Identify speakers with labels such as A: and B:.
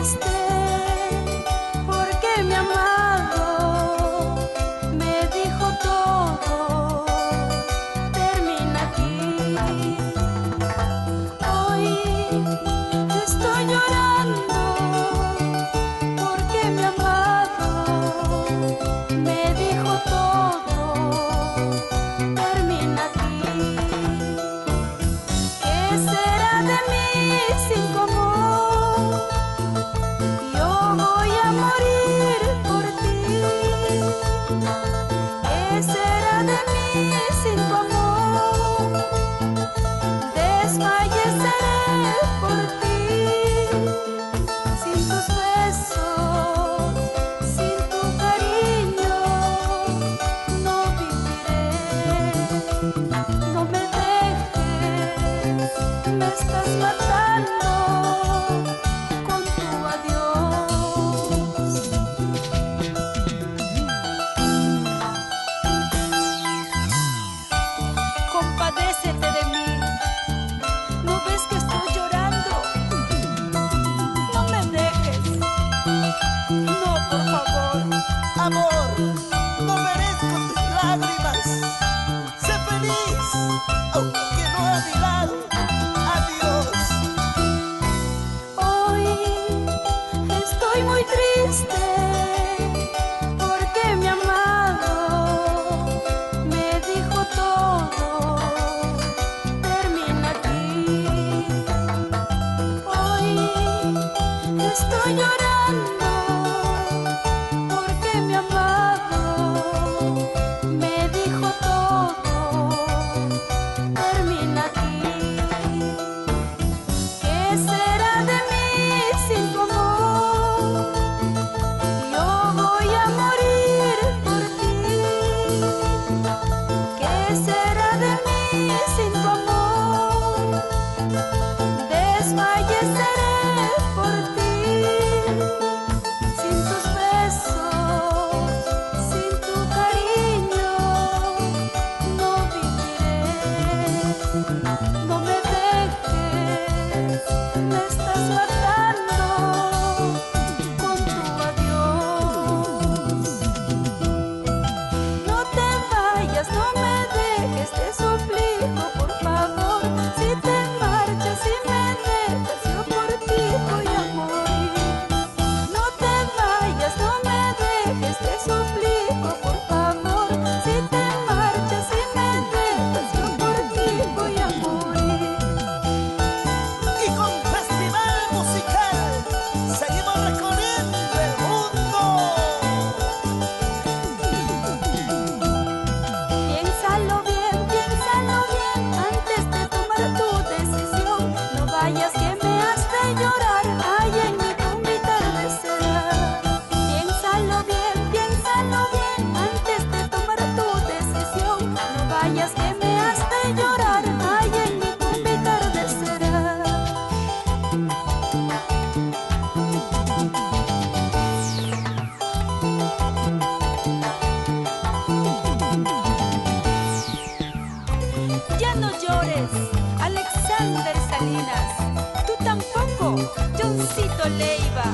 A: triste porque mi amado me dijo todo termina aquí. Hoy estoy llorando porque mi amado me dijo todo termina aquí. ¿Qué será de mí sin tu amor? Yo voy a morir por ti. ¿Qué será de mí sin tu amor? Desfalleceré por ti. Sin tus besos, sin tu cariño, no viviré. No me dejes, me estás matando con tu adiós. Compadécete de mí, ¿no ves que estoy llorando? No me dejes, no, por favor.
B: Amor, no merezco tus lágrimas. Sé feliz, aunque no a mi lado. Adiós.
A: Hoy estoy muy triste porque mi amado me dijo todo termina aquí. Hoy estoy llorando porque mi amado me dijo todo termina aquí. ¿Qué será de mí sin tu amor? Yo voy a morir por ti. ¿Qué será de mí sin tu amor? Desfalleceré por ti. Sin tus besos, sin tu cariño, no viviré. No me dejes, me estás matando con tu adiós. No te vayas, no me dejes, te suplico, por favor. Si te marchas y me dejas, yo por ti voy a morir. No te vayas, no me dejes, te suplico, por favor. Si te marchas y me dejas, yo por ti voy a morir.
B: Y con Festival Musical seguimos recorriendo el mundo.
A: Piénsalo bien, antes de tomar tu decisión. No vayas que me has de llorar, ay, en mi tumba y atardecerá. Piénsalo bien, antes de tomar tu decisión. No vayas que me has de llorar, ay, en mi tumba y atardecerá. Ya no llores, Alexander Salinas. Tú tampoco, Johncito Leiva.